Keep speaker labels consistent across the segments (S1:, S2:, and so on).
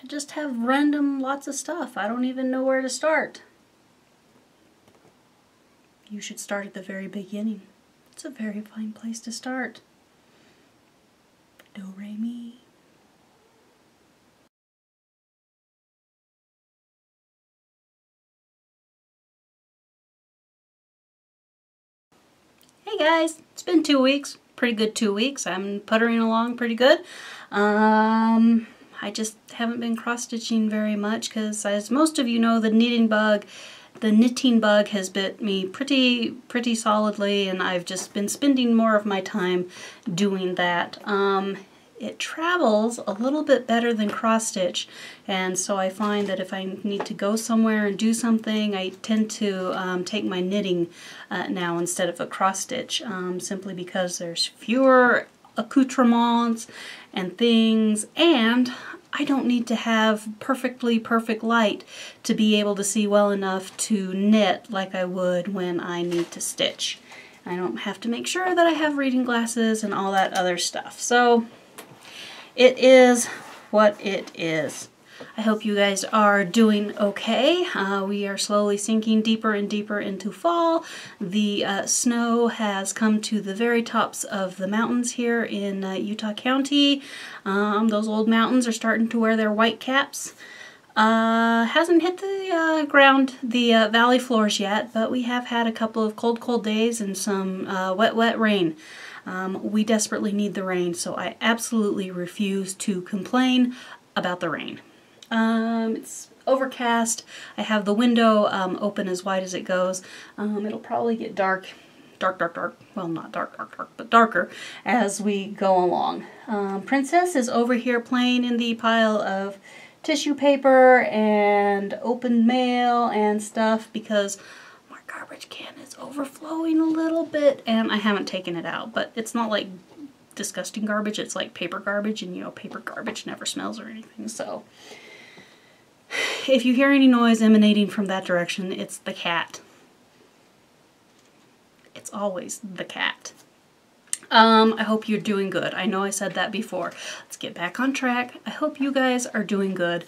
S1: I just have random lots of stuff. I don't even know where to start. You should start at the very beginning. It's a very fine place to start. Do, re, mi. Hey guys, it's been 2 weeks. Pretty good 2 weeks. I'm puttering along pretty good. I just haven't been cross-stitching very much because, as most of you know, the knitting bug has bit me pretty solidly, and I've just been spending more of my time doing that. It travels a little bit better than cross-stitch, and so I find that if I need to go somewhere and do something, I tend to take my knitting now instead of a cross-stitch, simply because there's fewer accoutrements and things, and I don't need to have perfect light to be able to see well enough to knit like I would when I need to stitch. I don't have to make sure that I have reading glasses and all that other stuff. So it is what it is. I hope you guys are doing okay. We are slowly sinking deeper and deeper into fall. The snow has come to the very tops of the mountains here in Utah County. Those old mountains are starting to wear their white caps. Hasn't hit the ground, the valley floors yet, but we have had a couple of cold days and some wet rain. We desperately need the rain, so I absolutely refuse to complain about the rain. It's overcast. I have the window open as wide as it goes. It'll probably get dark. Well, not dark, but darker as we go along. Princess is over here playing in the pile of tissue paper and open mail and stuff because my garbage can is overflowing a little bit, and I haven't taken it out, but it's not like disgusting garbage. It's like paper garbage, and you know, paper garbage never smells or anything, so if you hear any noise emanating from that direction, it's the cat. It's always the cat. I hope you're doing good. I know I said that before. Let's get back on track. I hope you guys are doing good.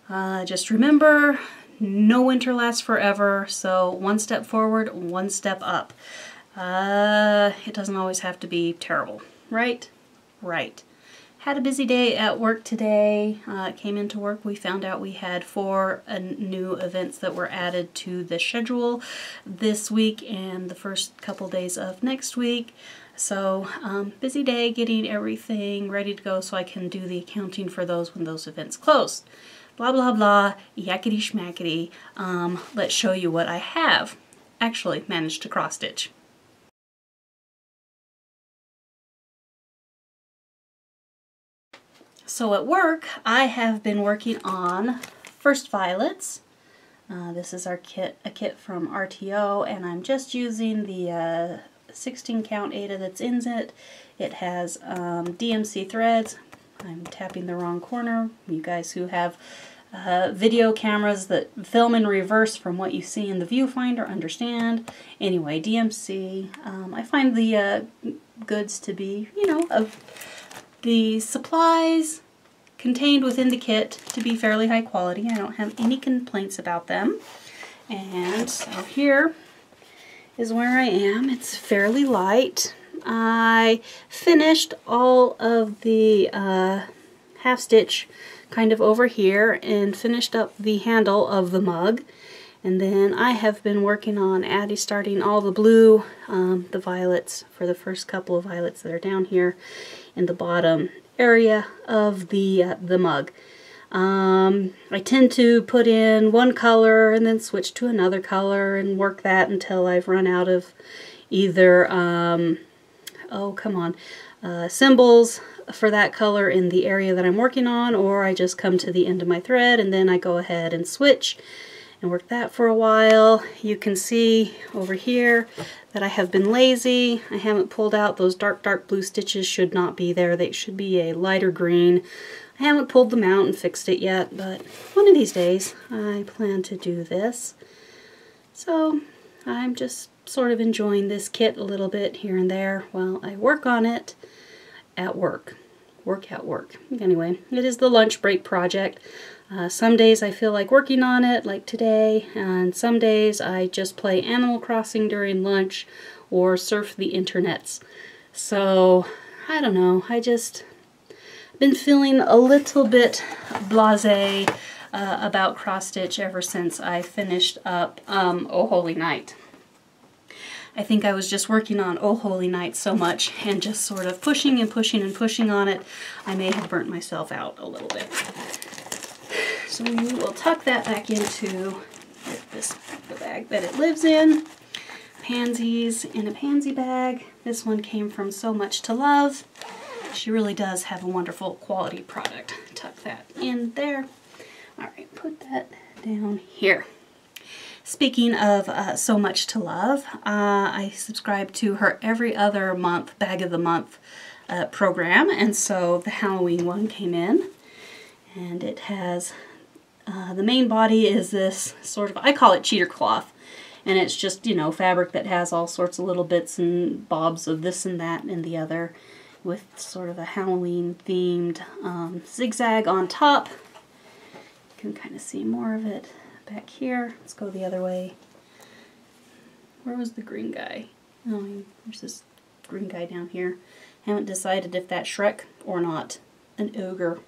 S1: Just remember, no winter lasts forever, so one step forward, one step up. It doesn't always have to be terrible, right? Right. Had a busy day at work today. Came into work, we found out we had 4 new events that were added to the schedule this week and the first couple days of next week. So busy day getting everything ready to go so I can do the accounting for those when those events close. Blah blah blah, yakety schmackety. Let's show you what I have actually managed to cross stitch. So at work, I have been working on First Violets. This is our kit, a kit from RTO, and I'm just using the 16 count Aida that's in it. It has DMC threads. I'm tapping the wrong corner. You guys who have video cameras that film in reverse from what you see in the viewfinder understand. Anyway, DMC. I find the goods to be, you know, of the supplies contained within the kit to be fairly high quality. I don't have any complaints about them. And so here is where I am. It's fairly light. I finished all of the half stitch kind of over here and finished up the handle of the mug. And then I have been working on starting all the blue, the violets, for the first couple of violets that are down here in the bottom area of the mug. I tend to put in one color and then switch to another color and work that until I've run out of either, symbols for that color in the area that I'm working on, or I just come to the end of my thread and then I go ahead and switch and work that for a while. You can see over here that I have been lazy. I haven't pulled out those dark blue stitches. Should not be there. They should be a lighter green. I haven't pulled them out and fixed it yet, but one of these days I plan to do this. So I'm just sort of enjoying this kit a little bit here and there while I work on it at work. work. Anyway, it is the lunch break project. Some days I feel like working on it, like today, and some days I just play Animal Crossing during lunch or surf the internets. So, I don't know, I just been feeling a little bit blasé about cross stitch ever since I finished up Oh Holy Night. I think I was just working on Oh Holy Night so much and just sort of pushing and pushing and pushing on it, I may have burnt myself out a little bit. So we will tuck that back into the bag that it lives in. Pansies in a pansy bag. This one came from So Much to Love. She really does have a wonderful quality product. Tuck that in there. All right, put that down here. Speaking of So Much to Love, I subscribe to her every other month Bag of the Month program, and so the Halloween one came in, and it has the main body is this sort of, I call it cheater cloth, and it's just, you know, fabric that has all sorts of little bits and bobs of this and that and the other, with sort of a Halloween themed zigzag on top. You can kind of see more of it back here. Let's go the other way. Where was the green guy? Oh, there's this green guy down here. Haven't decided if that's Shrek or not. An ogre.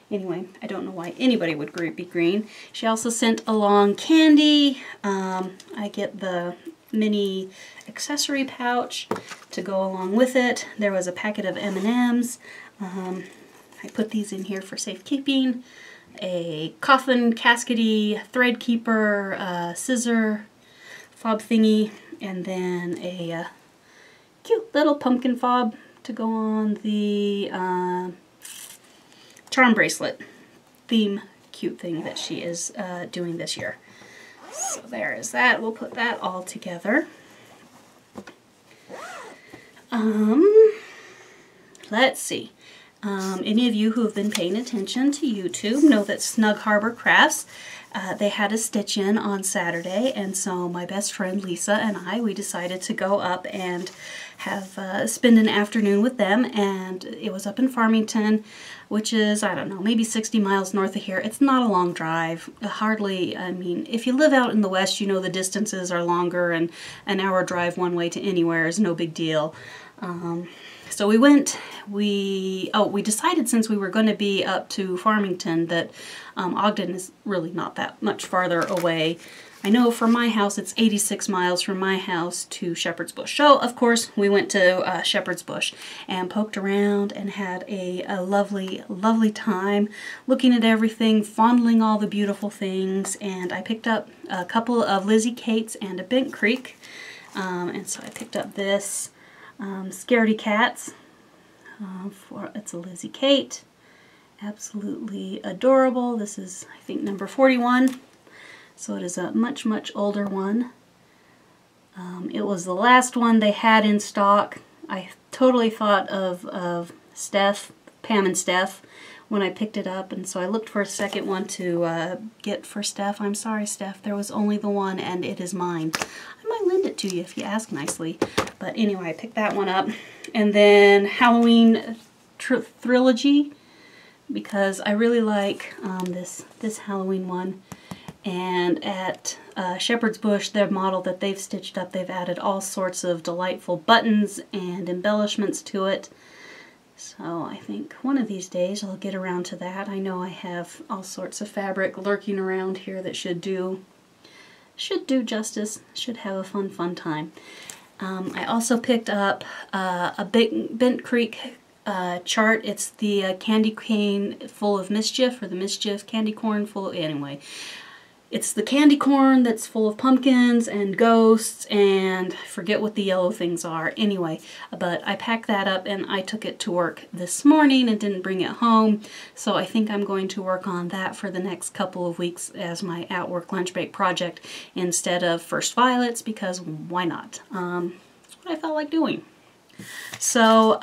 S1: Anyway, I don't know why anybody would be green. She also sent along candy. I get the mini accessory pouch to go along with it. There was a packet of M&Ms. I put these in here for safekeeping. A coffin caskety thread keeper scissor fob thingy, and then a cute little pumpkin fob to go on the charm bracelet theme cute thing that she is doing this year. So there is that. We'll put that all together. Let's see. Any of you who have been paying attention to YouTube know that Snug Harbor Crafts, they had a stitch-in on Saturday, and so my best friend Lisa and I, we decided to go up and have spend an afternoon with them, and it was up in Farmington, which is, I don't know, maybe 60 miles north of here. It's not a long drive, hardly. I mean, if you live out in the west, you know the distances are longer, and an hour drive one way to anywhere is no big deal. So we went, we decided since we were going to be up to Farmington that Ogden is really not that much farther away. I know from my house it's 86 miles from my house to Shepherd's Bush. So of course we went to Shepherd's Bush and poked around and had a lovely, lovely time looking at everything, fondling all the beautiful things, and I picked up a couple of Lizzie Kates and a Bent Creek, and so I picked up this Scaredy Cats. It's a Lizzie Kate. Absolutely adorable. This is, I think, number 41. So it is a much, much older one. It was the last one they had in stock. I totally thought of Steph, Pam and Steph, when I picked it up, and so I looked for a second one to get for Steph. I'm sorry, Steph, there was only the one, and it is mine. I might lend it to you if you ask nicely. But anyway, I picked that one up. And then Halloween Trilogy, because I really like this Halloween one. And at Shepherd's Bush, their model that they've stitched up, they've added all sorts of delightful buttons and embellishments to it. So I think one of these days I'll get around to that. I know I have all sorts of fabric lurking around here that should do justice, should have a fun time. I also picked up a Bent Creek chart. It's the candy cane full of mischief, or the mischief candy corn full of, anyway. It's the candy corn that's full of pumpkins and ghosts, and I forget what the yellow things are. Anyway, but I packed that up and I took it to work this morning and didn't bring it home. So I think I'm going to work on that for the next couple of weeks as my at-work lunch break project instead of First Violets, because why not? That's what I felt like doing. So,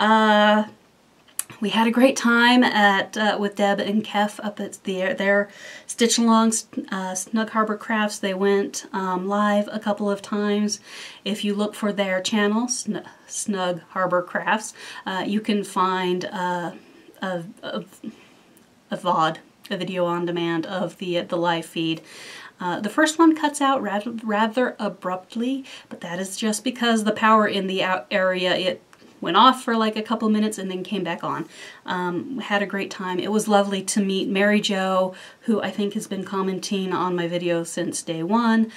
S1: we had a great time at with Deb and Kef up at their Stitch Along Snug Harbor Crafts. They went live a couple of times. If you look for their channel, Snug Harbor Crafts, you can find VOD, a video on demand of the live feed. The first one cuts out rather abruptly, but that is just because the power in the area, it went off for like a couple minutes and then came back on. Had a great time. It was lovely to meet Mary Jo, who I think has been commenting on my videos since day one.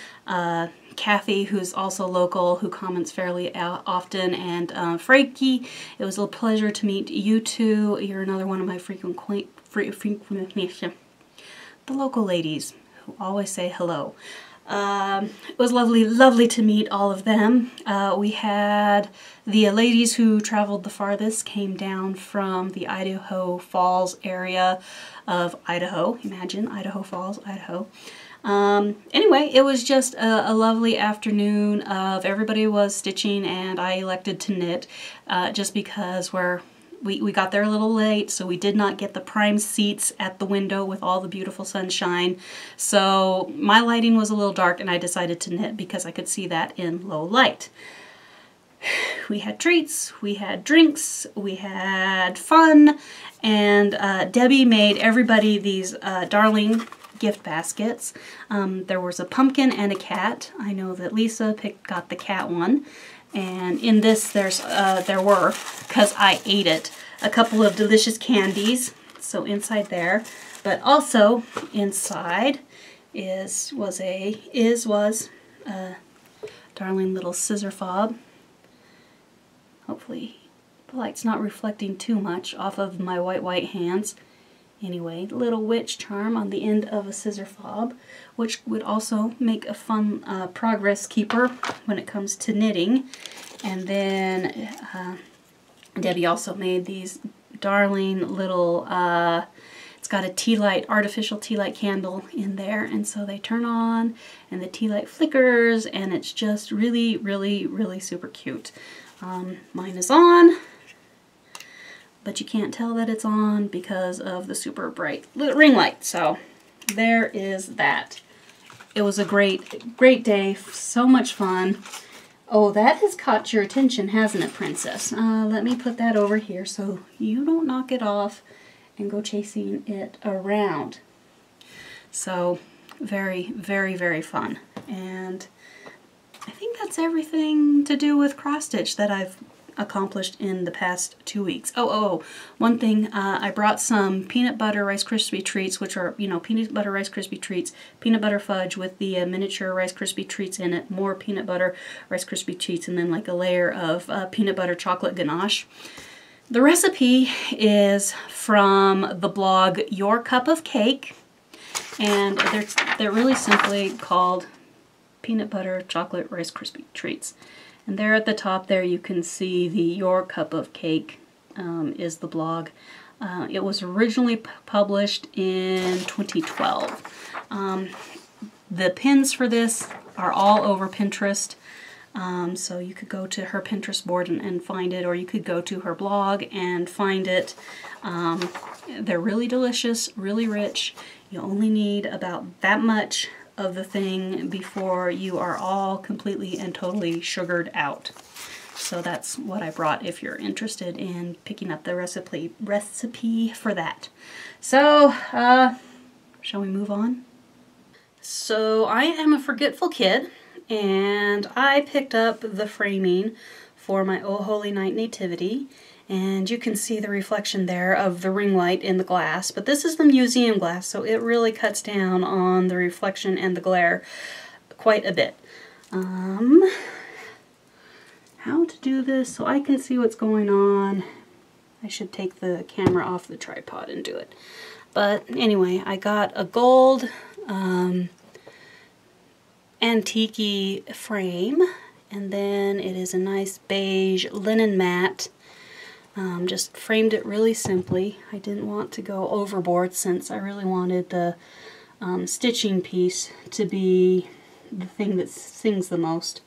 S1: Kathy, who's also local, who comments fairly often, and Frankie. It was a pleasure to meet you two. You're another one of my the local ladies who always say hello. It was lovely to meet all of them. We had the ladies who traveled the farthest came down from the Idaho Falls area of Idaho. Imagine Idaho Falls, Idaho. Anyway, it was just a lovely afternoon of everybody was stitching, and I elected to knit just because we got there a little late, so we did not get the prime seats at the window with all the beautiful sunshine. So my lighting was a little dark, and I decided to knit because I could see that in low light. We had treats, we had drinks, we had fun, and Debbie made everybody these darling gift baskets. There was a pumpkin and a cat. I know that Lisa got the cat one. And in this, there were, because I ate it, a couple of delicious candies. So inside there, but also inside was a darling little scissor fob. Hopefully the light's not reflecting too much off of my white hands. Anyway, little witch charm on the end of a scissor fob, which would also make a fun progress keeper when it comes to knitting. And then Debbie also made these darling little, it's got a tea light, artificial tea light candle in there, and so they turn on and the tea light flickers, and it's just really super cute. Mine is on, but you can't tell that it's on because of the super bright ring light. So there is that. It was a great day, so much fun. Oh, that has caught your attention, hasn't it, Princess? Let me put that over here so you don't knock it off and go chasing it around. So very fun. And I think that's everything to do with cross stitch that I've accomplished in the past 2 weeks. Oh, one thing, I brought some peanut butter Rice Krispie treats, which are, you know, peanut butter Rice Krispie treats, peanut butter fudge with the miniature Rice Krispie treats in it, more peanut butter Rice Krispie treats, and then like a layer of peanut butter chocolate ganache. The recipe is from the blog Your Cup of Cake, and they're really simply called peanut butter chocolate Rice Krispie treats. And there at the top there you can see the Your Cup of Cake is the blog. It was originally published in 2012. The pins for this are all over Pinterest. So you could go to her Pinterest board and find it, or you could go to her blog and find it. They're really delicious, really rich. You only need about that much of the thing before you are all completely and totally sugared out. So that's what I brought if you're interested in picking up the recipe for that. So, shall we move on? So I am a forgetful kid, and I picked up the framing for my Oh Holy Night Nativity, and you can see the reflection there of the ring light in the glass, but this is the museum glass, so it really cuts down on the reflection and the glare quite a bit. How to do this so I can see what's going on. I should take the camera off the tripod and do it. But anyway, I got a gold antique frame, and then it is a nice beige linen mat. Just framed it really simply. I didn't want to go overboard since I really wanted the stitching piece to be the thing that sings the most.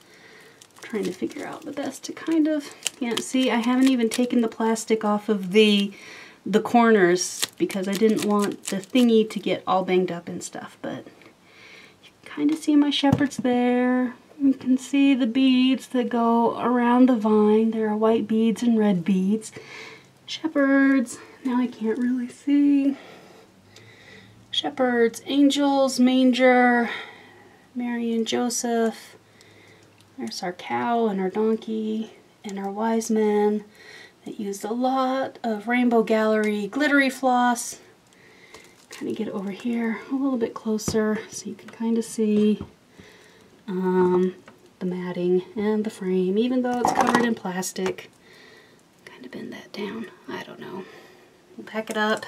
S1: I'm trying to figure out the best to kind of, yeah, see, I haven't even taken the plastic off of the corners because I didn't want the thingy to get all banged up and stuff, but you can kind of see my shepherds there. You can see the beads that go around the vine. There are white beads and red beads. Shepherds. Now I can't really see. Shepherds, angels, manger, Mary and Joseph. There's our cow and our donkey and our wise men that used a lot of Rainbow Gallery glittery floss. Kind of get over here a little bit closer so you can kind of see the matting and the frame, even though it's covered in plastic. Kind of bend that down. I don't know. We'll pack it up.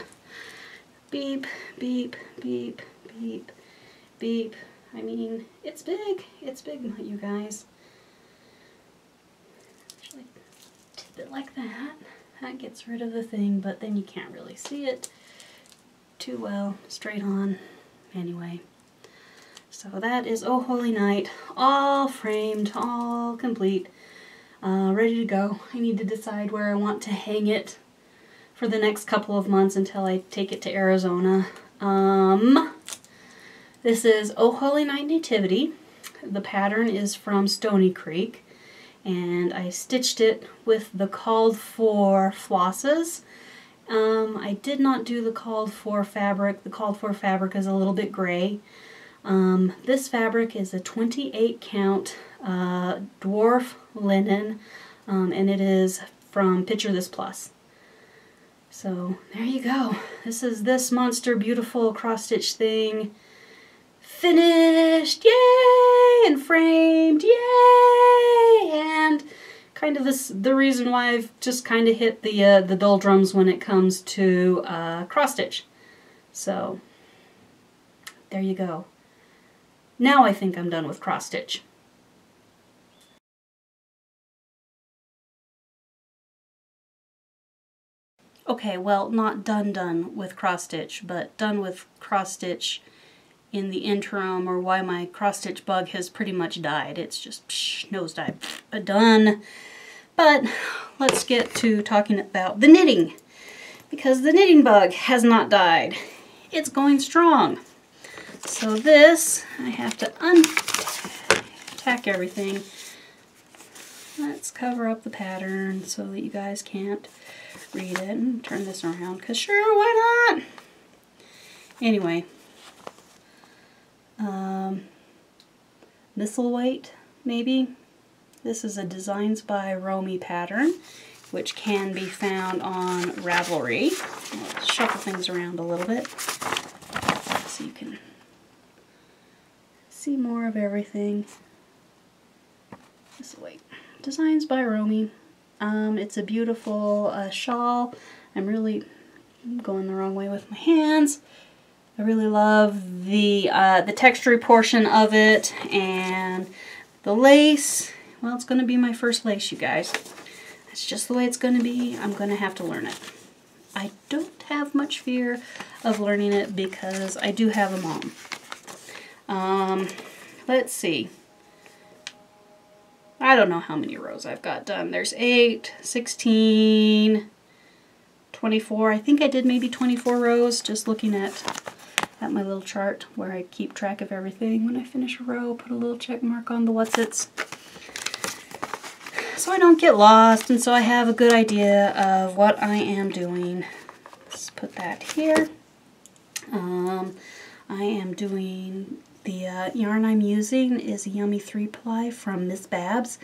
S1: Beep, beep, beep, beep, beep. I mean, it's big. It's big, you guys. Actually, tip it like that. That gets rid of the thing, but then you can't really see it too well straight on. Anyway, so that is Oh Holy Night, all framed, all complete, ready to go. I need to decide where I want to hang it for the next couple of months until I take it to Arizona. This is Oh Holy Night Nativity. The pattern is from Stony Creek, and I stitched it with the called for flosses. I did not do the called for fabric. The called for fabric is a little bit gray. This fabric is a 28 count dwarf linen, and it is from Picture This Plus. So there you go. This is this monster beautiful cross stitch thing finished, yay, and framed, yay, and kind of the reason why I've just kind of hit the doldrums when it comes to cross stitch. So there you go. Now I think I'm done with cross stitch. Okay, well, not done with cross stitch, but done with cross stitch in the interim, or why my cross stitch bug has pretty much died. It's just nosedive. Done. But let's get to talking about the knitting, because the knitting bug has not died. It's going strong. So this, I have to untack everything. Let's cover up the pattern so that you guys can't read it, and turn this around, because sure, why not? Anyway, Misselthwaite, maybe. This is a Designs by Romi pattern, which can be found on Ravelry. Let's shuffle things around a little bit so you can see more of everything. Misselthwaite, Designs by Romi. It's a beautiful shawl. I'm really going the wrong way with my hands. I really love the textury portion of it, and the lace. Well, it's going to be my first lace, you guys. That's just the way it's going to be. I'm going to have to learn it. I don't have much fear of learning it because I do have a mom. Let's see. I don't know how many rows I've got done. There's 8, 16, 24. I think I did maybe 24 rows, just looking at my little chart where I keep track of everything. When I finish a row, put a little check mark on the what's-its, so I don't get lost, and so I have a good idea of what I am doing. Let's put that here. I am doing, the yarn I'm using is a Yummy 3-ply from Miss Babs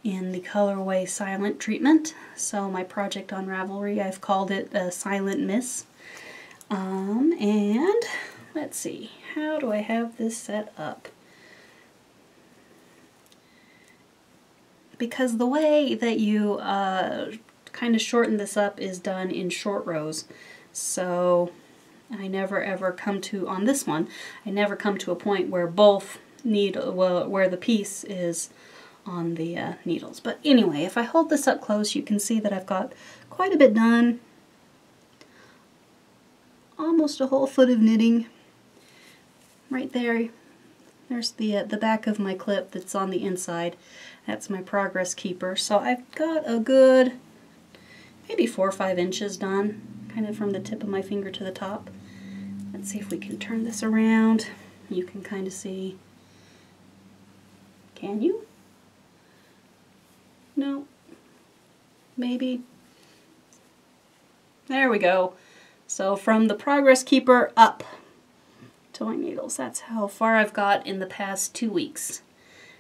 S1: in the colorway Silent Treatment. So my project on Ravelry, I've called it Silent Miss. And let's see, how do I have this set up? Because the way that you kind of shorten this up is done in short rows. So I never ever come to, on this one, I never come to a point where both where the piece is on the needles. But anyway, if I hold this up close, you can see that I've got quite a bit done. Almost a whole foot of knitting. Right there, there's the back of my clip that's on the inside. That's my progress keeper. So I've got a good, maybe 4 or 5 inches done, kind of from the tip of my finger to the top. Let's see if we can turn this around. You can kind of see. Can you? No. Maybe. There we go. So from the progress keeper up to my needles. That's how far I've got in the past 2 weeks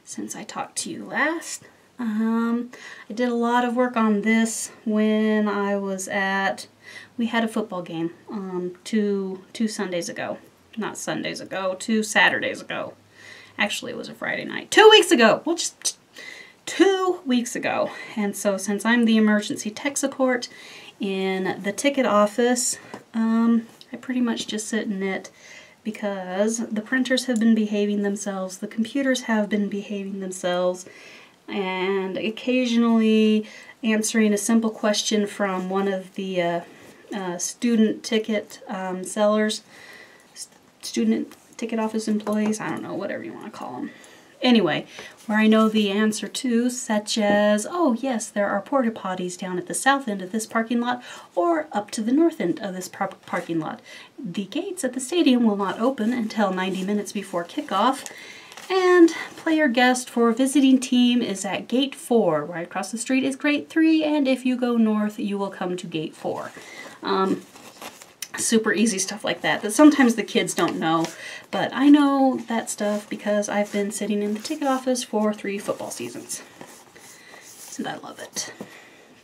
S1: since I talked to you last. I did a lot of work on this when I was at, we had a football game two Sundays ago. Not Sundays ago, 2 Saturdays ago. Actually, it was a Friday night. 2 weeks ago! Well, just 2 weeks ago. And so since I'm the emergency tech support in the ticket office, I pretty much just sit and knit because the printers have been behaving themselves, the computers have been behaving themselves, and occasionally answering a simple question from one of the student ticket sellers, student ticket office employees, I don't know, whatever you want to call them. Anyway, where I know the answer to, such as, oh yes, there are porta potties down at the south end of this parking lot or up to the north end of this parking lot. The gates at the stadium will not open until 90 minutes before kickoff. And player guest for visiting team is at gate 4. Right across the street is gate 3, and if you go north, you will come to gate 4. Super easy stuff like that sometimes the kids don't know, but I know that stuff because I've been sitting in the ticket office for 3 football seasons. And I love it.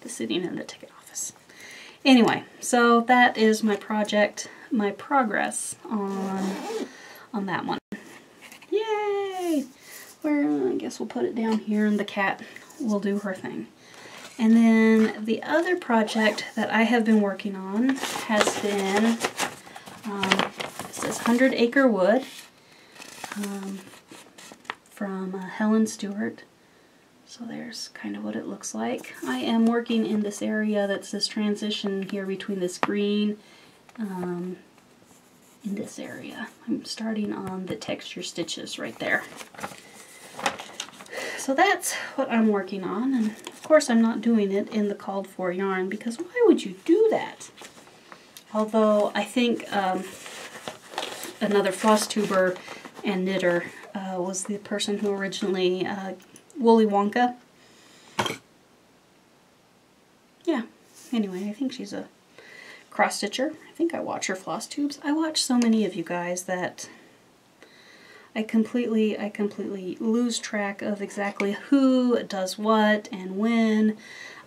S1: The sitting in the ticket office. Anyway, so that is my project, my progress on that one. Yay! Well, I guess we'll put it down here and the cat will do her thing. And then the other project that I have been working on has been, this is 100 Acre Wood from Helen Stewart. So there's kind of what it looks like. I am working in this area that's this transition here between this green in this area. I'm starting on the texture stitches right there. So that's what I'm working on, and of course I'm not doing it in the called for yarn because why would you do that? Although I think another Flosstuber and knitter was the person who originally, Woolly Wonka. Yeah, anyway, I think she's a cross stitcher. I think I watch her floss tubes. I watch so many of you guys that I completely lose track of exactly who does what and when,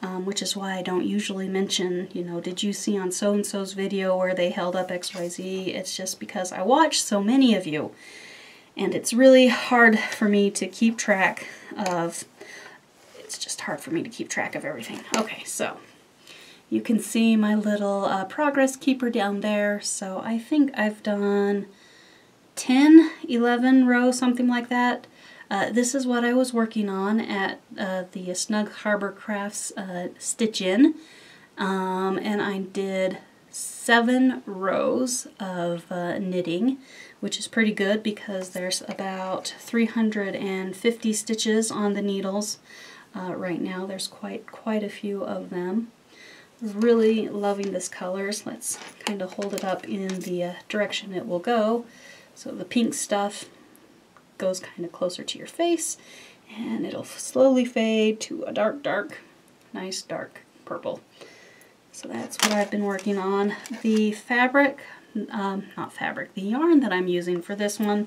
S1: which is why I don't usually mention, you know, did you see on so-and-so's video where they held up XYZ? It's just because I watch so many of you, and it's really hard for me to keep track of, it's just hard for me to keep track of everything. Okay, so you can see my little progress keeper down there, so I think I've done 10, 11 rows, something like that. This is what I was working on at the Snug Harbor Crafts Stitch In, and I did 7 rows of knitting, which is pretty good because there's about 350 stitches on the needles right now. There's quite a few of them. Really loving this colors. Let's kind of hold it up in the direction it will go. So the pink stuff goes kind of closer to your face, and it'll slowly fade to a dark, nice dark purple. So that's what I've been working on. The fabric, not fabric, the yarn that I'm using for this one,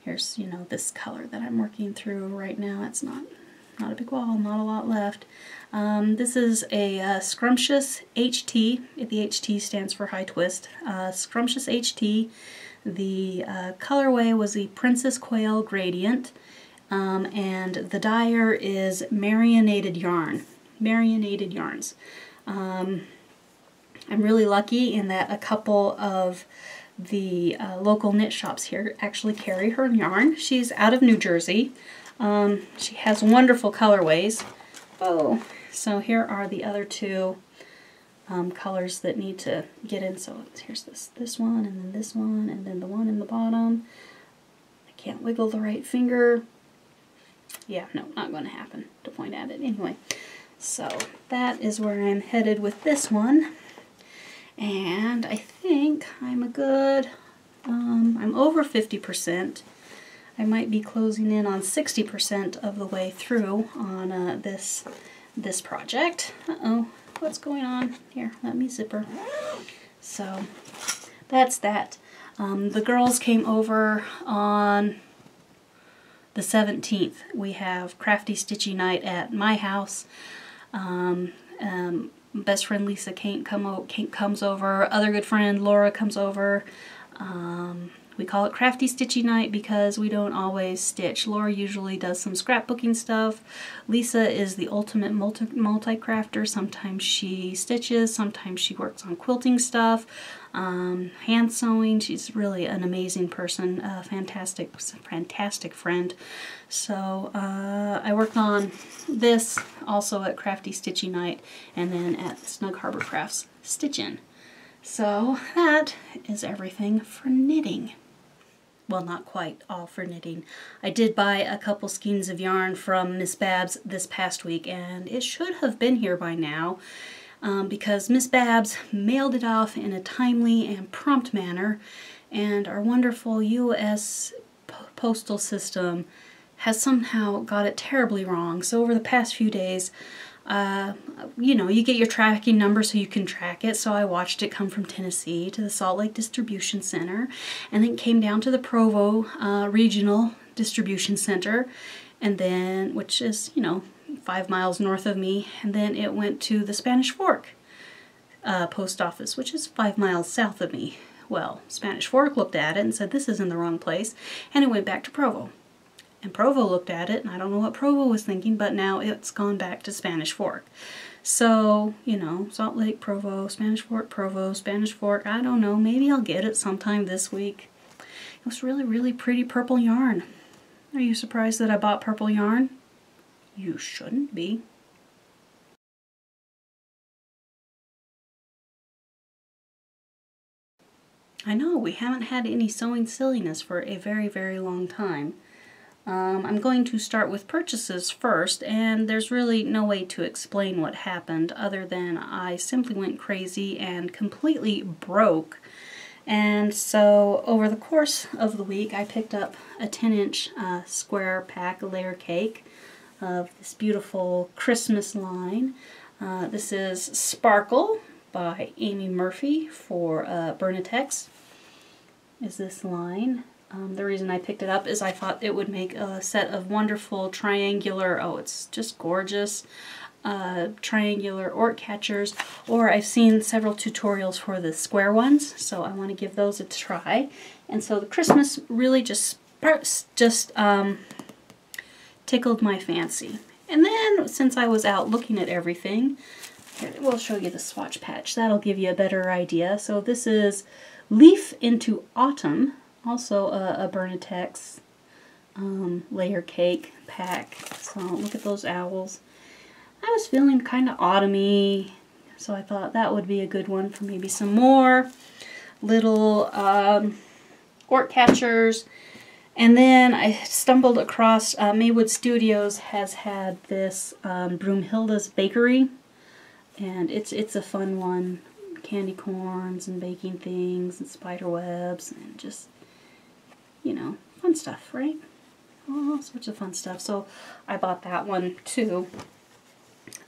S1: here's, you know, this color that I'm working through right now. It's not a big wall, not a lot left. This is a Scrumptious HT. The HT stands for high twist. Scrumptious HT. The colorway was the Princess Quail Gradient, and the dyer is Marianated yarn. Marianated yarns. I'm really lucky in that a couple of the local knit shops here actually carry her yarn. She's out of New Jersey. She has wonderful colorways. Oh, so here are the other 2 colors that need to get in. So here's this one, and then this one, and then the one in the bottom. I can't wiggle the right finger. Yeah, no, not going to happen to point at it. Anyway, so that is where I'm headed with this one. And I think I'm a good, I'm over 50%. I might be closing in on 60% of the way through on this project. Uh-oh, what's going on? Here, let me zipper. So that's that. The girls came over on the 17th. We have crafty stitchy night at my house. Best friend Lisa comes over. Other good friend Laura comes over. We call it crafty stitchy night because we don't always stitch. Laura usually does some scrapbooking stuff. Lisa is the ultimate multi-crafter. Sometimes she stitches, sometimes she works on quilting stuff, hand sewing. She's really an amazing person, a fantastic friend. So I worked on this also at crafty stitchy night, and then at Snug Harbor Crafts Stitchin'. So that is everything for knitting. Well, not quite all for knitting. I did buy a couple skeins of yarn from Miss Babs this past week, and it should have been here by now because Miss Babs mailed it off in a timely and prompt manner, and our wonderful U.S. postal system has somehow got it terribly wrong. So over the past few days, you know, you get your tracking number so you can track it. So I watched it come from Tennessee to the Salt Lake Distribution Center, and then came down to the Provo Regional Distribution Center, and then, which is, you know, 5 miles north of me, and then it went to the Spanish Fork post office, which is 5 miles south of me. Well, Spanish Fork looked at it and said, this is in the wrong place, and it went back to Provo. And Provo looked at it, and I don't know what Provo was thinking, but now it's gone back to Spanish Fork. So, you know, Salt Lake, Provo, Spanish Fork, I don't know, maybe I'll get it sometime this week. It was really, really pretty purple yarn. Are you surprised that I bought purple yarn? You shouldn't be. I know, we haven't had any sewing silliness for a very, very long time. I'm going to start with purchases first, and there's really no way to explain what happened other than I simply went crazy and completely broke. And so over the course of the week I picked up a 10-inch square pack layer cake of this beautiful Christmas line. This is Sparkle by Amy Murphy for Bernitex is this line. The reason I picked it up is I thought it would make a set of wonderful triangular, oh, it's just gorgeous, triangular Ort catchers, or I've seen several tutorials for the square ones, so I want to give those a try. And so the Christmas really just tickled my fancy. And then, since I was out looking at everything, here, we'll show you the swatch patch. That'll give you a better idea. So this is Leaf into Autumn, also a Bernitex layer cake pack. So look at those owls. I was feeling kind of autumny, so I thought that would be a good one for maybe some more little Ort catchers. And then I stumbled across Maywood Studios has had this Broomhilda's Bakery, and it's a fun one. Candy corns and baking things and spider webs and just, you know, fun stuff, right? All sorts of fun stuff. So I bought that one too.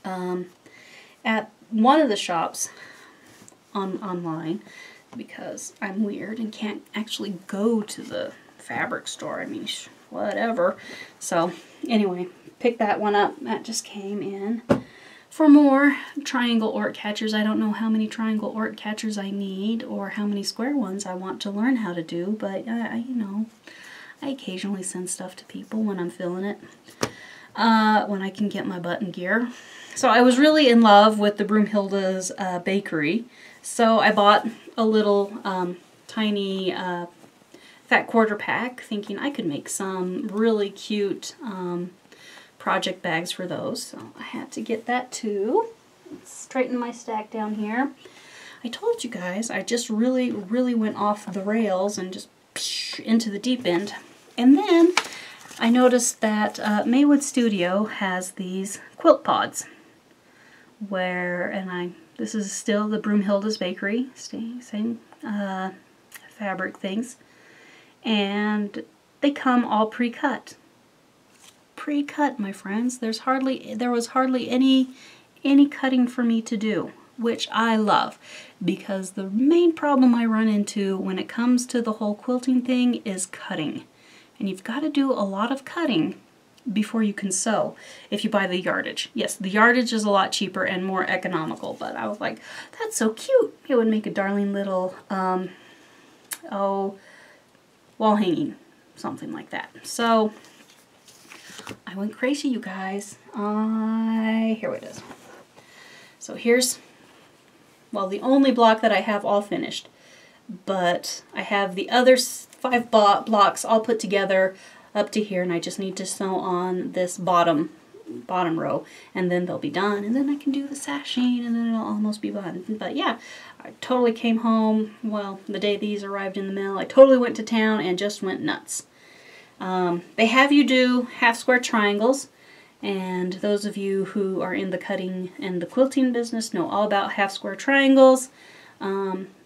S1: At one of the shops online, because I'm weird and can't actually go to the fabric store. I mean, whatever. So anyway, picked that one up. That just came in. For more triangle Ort catchers, I don't know how many triangle Ort catchers I need or how many square ones I want to learn how to do, but you know, I occasionally send stuff to people when I'm feeling it, when I can get my butt in gear. So I was really in love with the Broomhilda's Bakery, so I bought a little tiny fat quarter pack, thinking I could make some really cute project bags for those. So I had to get that too. Straighten my stack down here. I told you guys I just really went off the rails and just into the deep end. And then I noticed that Maywood Studio has these quilt pods where, this is still the Broomhilda's Bakery, same fabric things, and they come all pre-cut. Pre-cut, my friends. There was hardly any any cutting for me to do, which I love, because the main problem I run into when it comes to the whole quilting thing is cutting. And you've got to do a lot of cutting before you can sew if you buy the yardage. Yes, the yardage is a lot cheaper and more economical, but I was like, that's so cute. It would make a darling little, wall hanging, something like that. So I went crazy, you guys. Here it is. So here's, well, the only block that I have all finished, but I have the other 5 blocks all put together up to here, and I just need to sew on this bottom row, and then they'll be done, and then I can do the sashing, and then it'll almost be done. But yeah, I totally came home, well, the day these arrived in the mail, I totally went to town and just went nuts. They have you do half square triangles, and those of you who are in the cutting and the quilting business know all about half square triangles.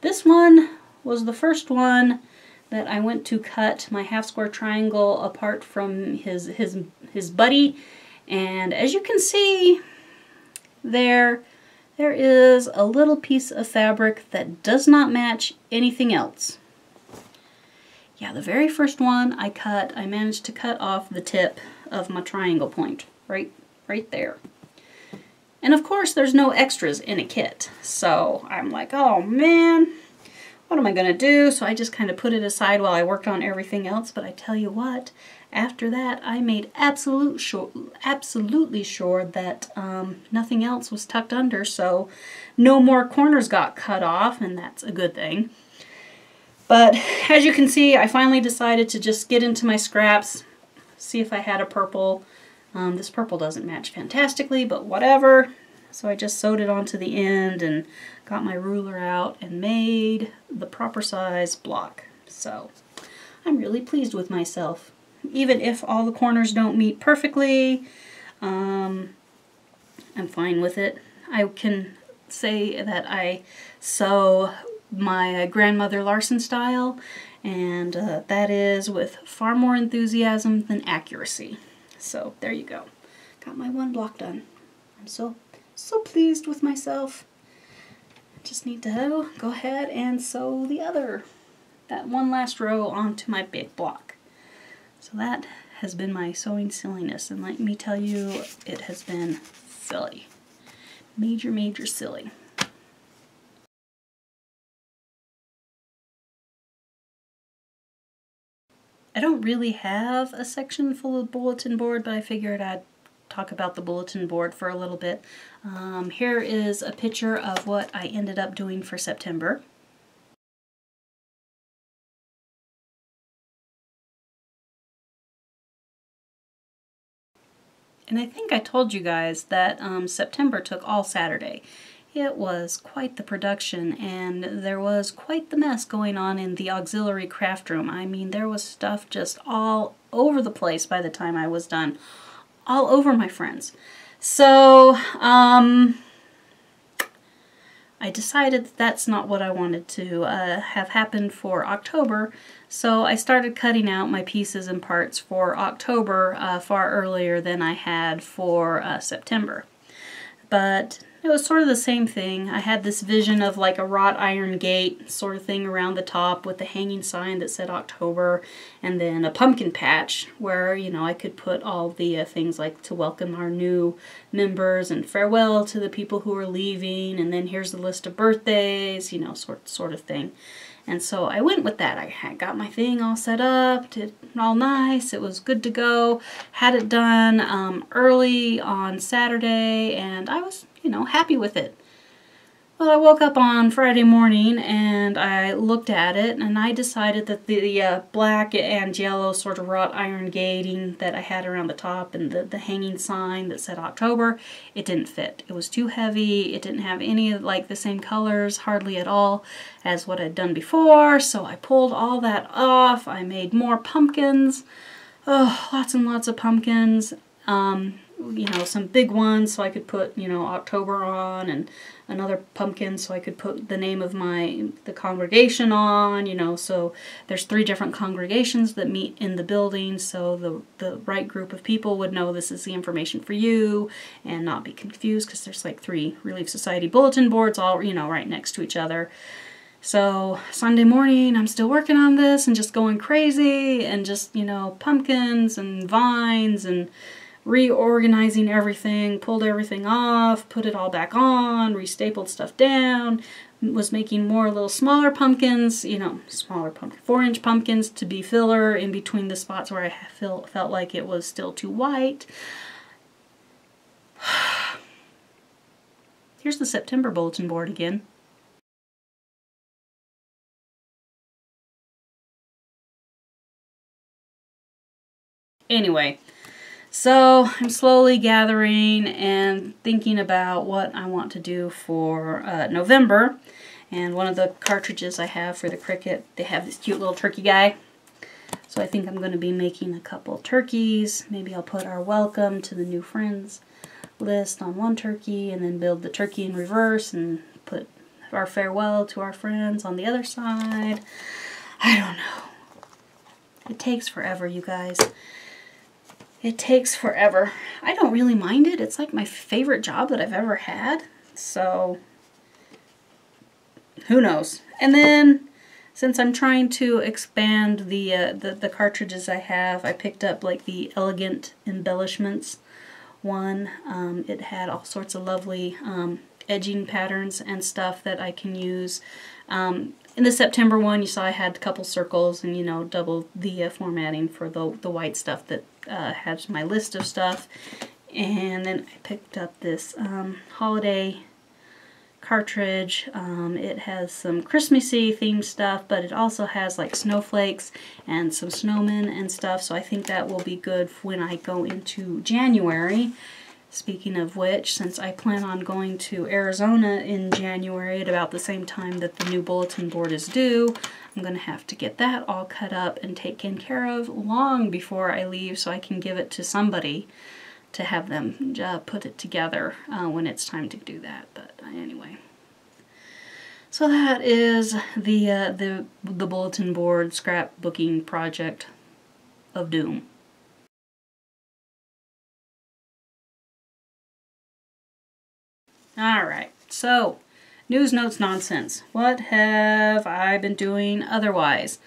S1: This one was the first one that I went to cut my half square triangle apart from his buddy, and as you can see there is a little piece of fabric that does not match anything else. Yeah, the very first one I cut, I managed to cut off the tip of my triangle point right there. And of course there's no extras in a kit, so I'm like, oh man, what am I going to do? So I just kind of put it aside while I worked on everything else. But I tell you what, after that I made absolutely sure that nothing else was tucked under, so no more corners got cut off, and that's a good thing. But as you can see, I finally decided to just get into my scraps, see if I had a purple. This purple doesn't match fantastically, but whatever. So I just sewed it onto the end and got my ruler out and made the proper size block. So I'm really pleased with myself. Even if all the corners don't meet perfectly, I'm fine with it. I can say that I sew my grandmother Larson style, and that is with far more enthusiasm than accuracy. So there you go. Got my one block done. I'm so pleased with myself. Just need to go ahead and sew that one last row onto my big block. So that has been my sewing silliness, and let me tell you, it has been silly. Major silly. I don't really have a section full of bulletin board, but I figured I'd talk about the bulletin board for a little bit. Here is a picture of what I ended up doing for September. And I think I told you guys that September took all Saturday. It was quite the production, and there was quite the mess going on in the auxiliary craft room. I mean, there was stuff just all over the place by the time I was done. All over my friends. So, I decided that that's not what I wanted to have happen for October, so I started cutting out my pieces and parts for October far earlier than I had for September. But it was sort of the same thing. I had this vision of like a wrought iron gate sort of thing around the top with the hanging sign that said October, and then a pumpkin patch where, you know, I could put all the things like to welcome our new members and farewell to the people who are leaving, and then here's the list of birthdays, you know, sort of thing. And so I went with that. I got my thing all set up, did it all nice, it was good to go, had it done early on Saturday, and I was, you know, happy with it. Well, I woke up on Friday morning and I looked at it, and I decided that the black and yellow sort of wrought iron gating that I had around the top and the hanging sign that said October, it didn't fit. It was too heavy. It didn't have any of like the same colors, hardly at all, as what I'd done before. So I pulled all that off. I made more pumpkins. Oh, lots and lots of pumpkins. you know, some big ones so I could put, you know, October on, and another pumpkin so I could put the name of the congregation on, you know. So there's 3 different congregations that meet in the building, so the right group of people would know this is the information for you and not be confused, because there's like 3 Relief Society bulletin boards all, you know, right next to each other. So Sunday morning, I'm still working on this and just going crazy and just, you know, pumpkins and vines and reorganizing everything, pulled everything off, put it all back on, restapled stuff down, was making more little smaller pumpkins, you know, smaller pumpkin, 4-inch pumpkins to be filler in between the spots where I felt like it was still too white. Here's the September bulletin board again. Anyway, so I'm slowly gathering and thinking about what I want to do for November. And one of the cartridges I have for the Cricut, they have this cute little turkey guy. So I think I'm going to be making a couple turkeys. Maybe I'll put our welcome to the new friends list on one turkey, and then build the turkey in reverse and put our farewell to our friends on the other side. I don't know. It takes forever, you guys. It takes forever. I don't really mind it. It's like my favorite job that I've ever had. So, who knows? And then, since I'm trying to expand the cartridges I have, I picked up like the Elegant Embellishments one. It had all sorts of lovely edging patterns and stuff that I can use. In the September one, you saw I had a couple circles and, you know, double the formatting for the white stuff that has my list of stuff. And then I picked up this holiday cartridge. It has some Christmassy themed stuff, but it also has like snowflakes and some snowmen and stuff. So I think that will be good when I go into January. Speaking of which, since I plan on going to Arizona in January at about the same time that the new bulletin board is due, I'm going to have to get that all cut up and taken care of long before I leave so I can give it to somebody to have them put it together when it's time to do that. But anyway. So that is the bulletin board scrapbooking project of doom. Alright, so news, notes, nonsense. What have I been doing otherwise?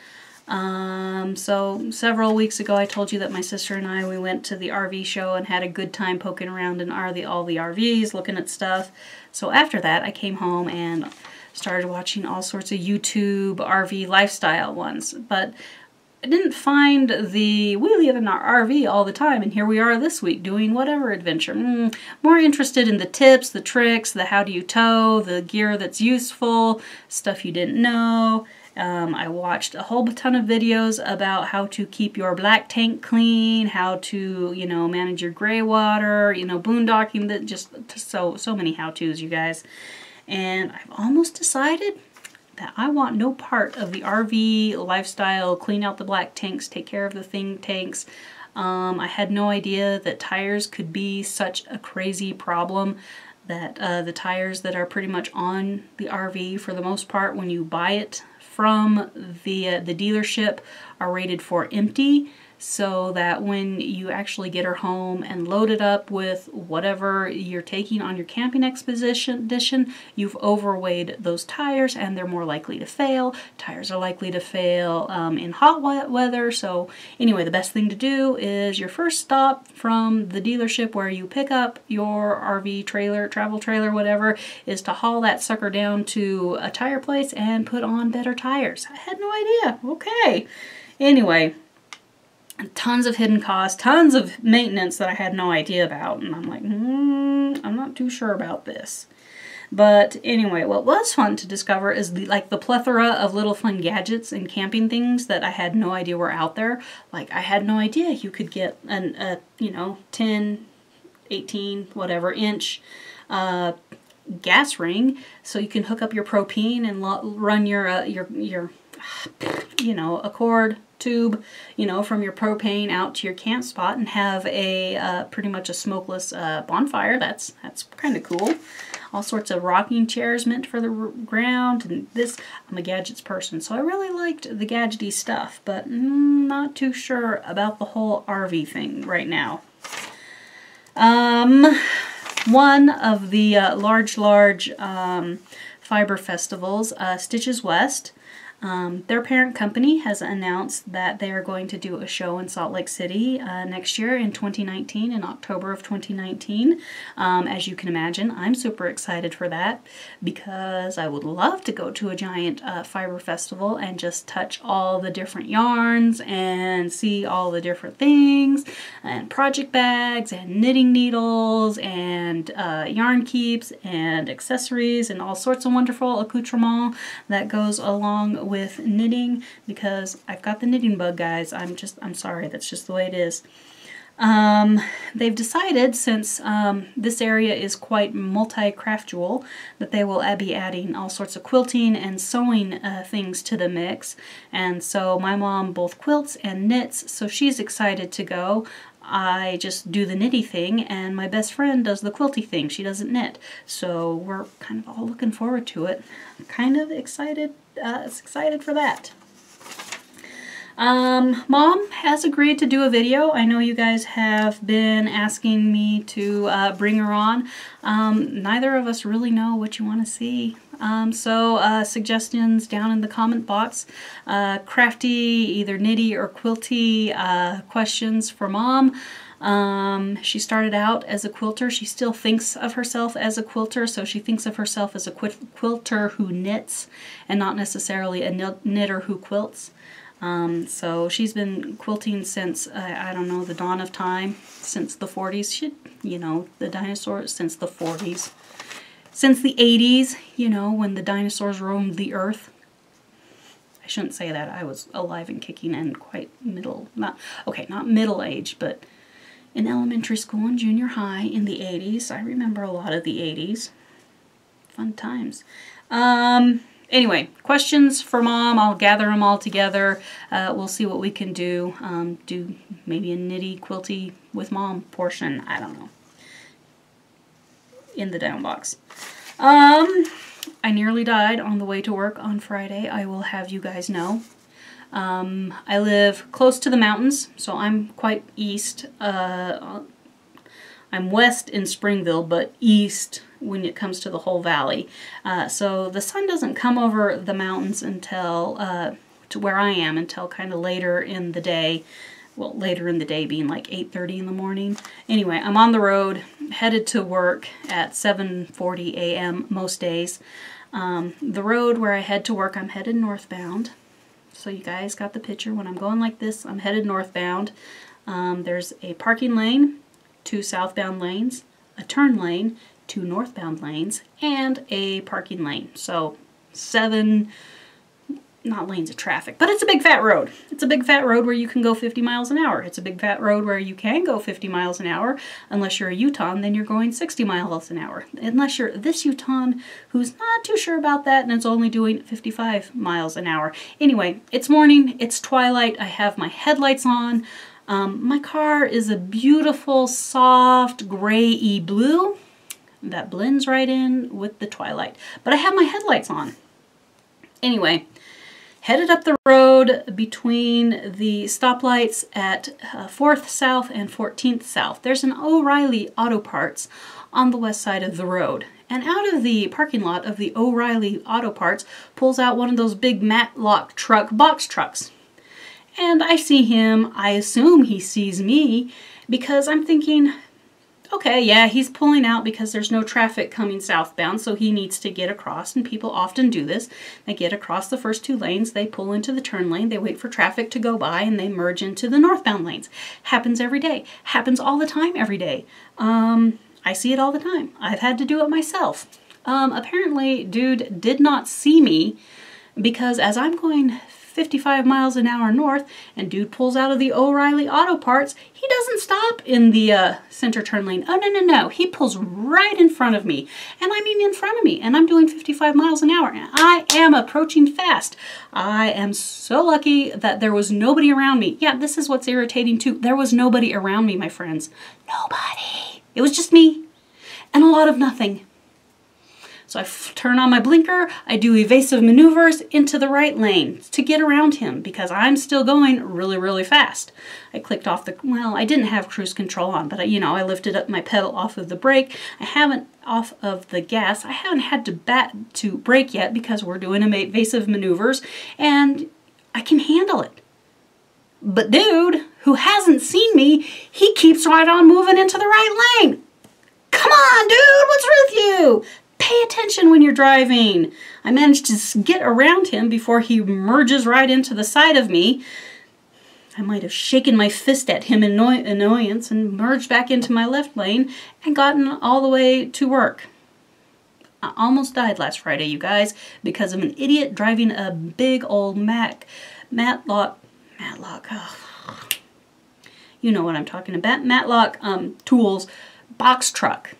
S1: So several weeks ago I told you that my sister and I, we went to the RV show and had a good time poking around in all the RVs, looking at stuff. So after that I came home and started watching all sorts of YouTube RV lifestyle ones. But I didn't find we live in our RV all the time, and here we are this week doing whatever adventure. More interested in the tips, the tricks, the how do you tow, the gear that's useful, stuff you didn't know. I watched a whole ton of videos about how to keep your black tank clean, how to, you know, manage your gray water, you know, boondocking, that just so many how-tos, you guys. And I've almost decided that I want no part of the RV lifestyle, clean out the black tanks, take care of the tanks. I had no idea that tires could be such a crazy problem, that the tires that are pretty much on the RV for the most part when you buy it from the dealership are rated for empty, so that when you actually get her home and load it up with whatever you're taking on your camping expedition, you've overweighed those tires and they're more likely to fail. Tires are likely to fail in hot weather. So anyway, the best thing to do is your first stop from the dealership where you pick up your RV trailer, travel trailer, whatever, is to haul that sucker down to a tire place and put on better tires. I had no idea. Okay. Anyway, tons of hidden costs, tons of maintenance that I had no idea about, and I'm like, I'm not too sure about this. But anyway, what was fun to discover is the plethora of little fun gadgets and camping things that I had no idea were out there. Like, I had no idea you could get a 10, 18, whatever inch gas ring, so you can hook up your propane and run your a cord tube, you know, from your propane out to your camp spot and have a pretty much a smokeless bonfire. That's kind of cool. All sorts of rocking chairs meant for the ground, and this, I'm a gadgets person, so I really liked the gadgety stuff, but not too sure about the whole RV thing right now. One of the large fiber festivals, Stitches West, their parent company has announced that they are going to do a show in Salt Lake City next year in 2019, in October of 2019. As you can imagine, I'm super excited for that because I would love to go to a giant fiber festival and just touch all the different yarns and see all the different things and project bags and knitting needles and yarn keeps and accessories and all sorts of wonderful accoutrement that goes along with knitting, because I've got the knitting bug, guys. I'm sorry, that's just the way it is. They've decided, since this area is quite multi-craftual, that they will be adding all sorts of quilting and sewing things to the mix. And so my mom both quilts and knits, so she's excited to go. I just do the knitty thing, and my best friend does the quilty thing. She doesn't knit. So we're kind of all looking forward to it. I'm kind of excited for that. Mom has agreed to do a video. I know you guys have been asking me to bring her on. Neither of us really know what you want to see. So suggestions down in the comment box. Crafty, either knitty or quilty questions for Mom. She started out as a quilter. She still thinks of herself as a quilter, so she thinks of herself as a quilter who knits and not necessarily a knitter who quilts. So she's been quilting since, I don't know, the dawn of time, since the 40s. You know, the dinosaurs, since the 40s. Since the 80s, you know, when the dinosaurs roamed the earth. I shouldn't say that. I was alive and kicking and quite not middle-aged, but in elementary school and junior high in the 80s. I remember a lot of the 80s. Fun times. Anyway, questions for Mom. I'll gather them all together. We'll see what we can do. Do maybe a knitty, quilty with Mom portion. I don't know. In the down box. I nearly died on the way to work on Friday. I will have you guys know. I live close to the mountains, so I'm quite east. I'm west in Springville, but east when it comes to the whole valley. So the sun doesn't come over the mountains until, to where I am, until kind of later in the day. Well, later in the day being like 8:30 in the morning. Anyway, I'm on the road, headed to work at 7:40 a.m. most days. The road where I head to work, I'm headed northbound. So you guys got the picture. When I'm going like this, I'm headed northbound. There's a parking lane, 2 southbound lanes, a turn lane, 2 northbound lanes, and a parking lane. So 7, not lanes of traffic, but it's a big fat road. It's a big fat road where you can go 50 miles an hour. It's a big fat road where you can go 50 miles an hour. Unless you're a Utahn, then you're going 60 miles an hour. Unless you're this Utahn who's not too sure about that and it's only doing 55 miles an hour. Anyway, it's morning, it's twilight, I have my headlights on. My car is a beautiful, soft, gray-y blue that blends right in with the twilight. But I have my headlights on. Anyway, headed up the road between the stoplights at 4th South and 14th South. There's an O'Reilly Auto Parts on the west side of the road. And out of the parking lot of the O'Reilly Auto Parts pulls out one of those big Matlock truck box trucks. And I see him, I assume he sees me, because I'm thinking, okay, yeah, he's pulling out because there's no traffic coming southbound, so he needs to get across, and people often do this. They get across the first 2 lanes, they pull into the turn lane, they wait for traffic to go by, and they merge into the northbound lanes. Happens every day. Happens all the time every day. I see it all the time. I've had to do it myself. Apparently, dude did not see me, because as I'm going 55 miles an hour north, and dude pulls out of the O'Reilly Auto Parts. He doesn't stop in the center turn lane. Oh, no, no, no. He pulls right in front of me. And I mean in front of me. And I'm doing 55 miles an hour. And I am approaching fast. I am so lucky that there was nobody around me. Yeah, this is what's irritating too. There was nobody around me, my friends. Nobody. It was just me and a lot of nothing. So I turn on my blinker, I do evasive maneuvers into the right lane to get around him because I'm still going really, really fast. I clicked off the, well, I didn't have cruise control on, but you know, I lifted up my pedal off of the brake. I haven't off of the gas. I haven't had to brake yet because we're doing evasive maneuvers and I can handle it. But dude, who hasn't seen me, he keeps right on moving into the right lane. Come on, dude, what's with you? Pay attention when you're driving. I managed to get around him before he merges right into the side of me. I might have shaken my fist at him in annoyance and merged back into my left lane and gotten all the way to work. I almost died last Friday, you guys, because of an idiot driving a big old Matlock, oh, you know what I'm talking about, Matlock Tools box truck,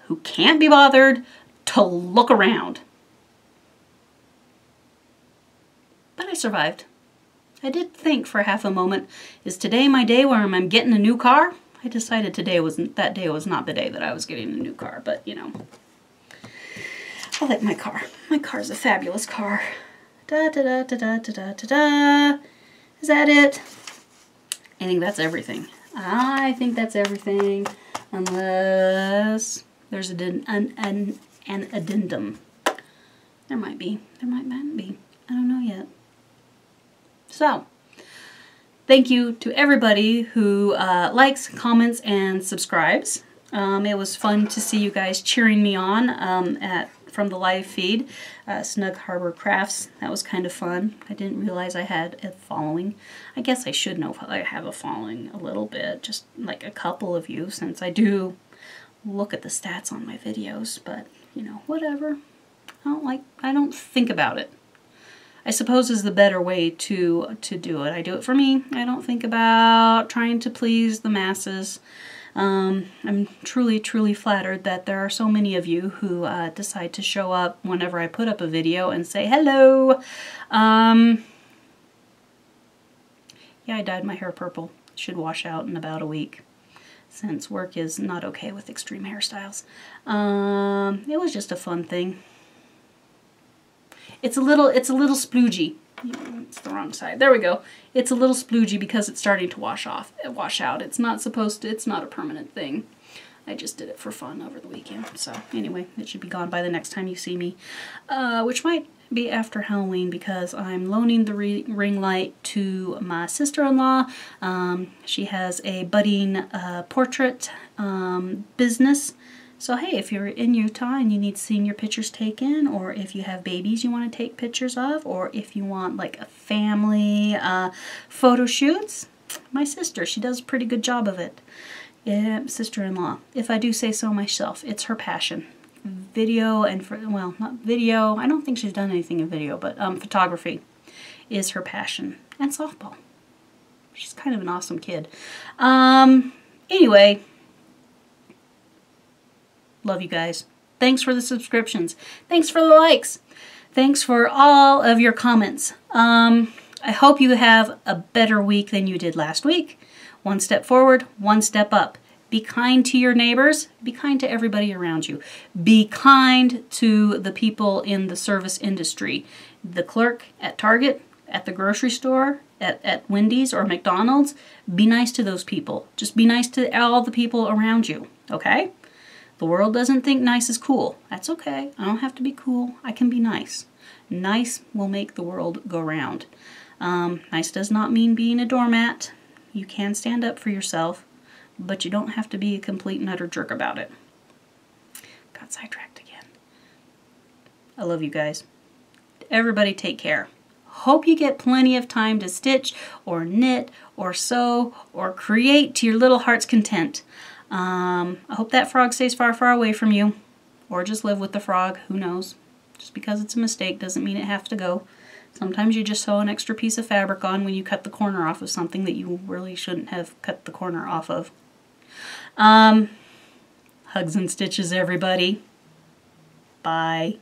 S1: who can't be bothered to look around. But I survived. I did think for half a moment, is today my day where I'm getting a new car? I decided that day was not the day that I was getting a new car, but you know. I like my car. My car's a fabulous car. Da da da da da da da da. Is that it? I think that's everything. I think that's everything. Unless there's an addendum. There might be. There might not be. I don't know yet. So, thank you to everybody who likes, comments, and subscribes. It was fun to see you guys cheering me on from the live feed. Snug Harbor Crafts, that was kind of fun. I didn't realize I had a following. I guess I should know if I have a following a little bit, just like a couple of you, since I do look at the stats on my videos, but you know, whatever. I don't think about it. I suppose is the better way to do it. I do it for me. I don't think about trying to please the masses. I'm truly, truly flattered that there are so many of you who decide to show up whenever I put up a video and say hello. Yeah, I dyed my hair purple. Should wash out in about a week, since work is not okay with extreme hairstyles. It was just a fun thing. It's a little sploogey. It's the wrong side. There we go. It's a little sploogey because it's starting to wash out. It's not supposed to, it's not a permanent thing. I just did it for fun over the weekend. So anyway, it should be gone by the next time you see me, which might be after Halloween because I'm loaning the ring light to my sister-in-law. She has a budding portrait business. So hey, if you're in Utah and you need senior pictures taken, or if you have babies you want to take pictures of, or if you want like a family photo shoots, my sister, she does a pretty good job of it. Yeah, sister-in-law. If I do say so myself, it's her passion. Video and, well, not video, I don't think she's done anything in video, but photography is her passion. And softball. She's kind of an awesome kid. Anyway, love you guys. Thanks for the subscriptions. Thanks for the likes. Thanks for all of your comments. I hope you have a better week than you did last week. One step forward, one step up. Be kind to your neighbors. Be kind to everybody around you. Be kind to the people in the service industry. The clerk at Target, at the grocery store, at Wendy's or McDonald's. Be nice to those people. Just be nice to all the people around you, okay? The world doesn't think nice is cool. That's okay. I don't have to be cool. I can be nice. Nice will make the world go round. Nice does not mean being a doormat. You can stand up for yourself, but you don't have to be a complete and utter jerk about it. Got sidetracked again. I love you guys. Everybody take care. Hope you get plenty of time to stitch or knit or sew or create to your little heart's content. I hope that frog stays far, far away from you. Or just live with the frog. Who knows? Just because it's a mistake doesn't mean it has to go. Sometimes you just sew an extra piece of fabric on when you cut the corner off of something that you really shouldn't have cut the corner off of. Hugs and stitches, everybody. Bye.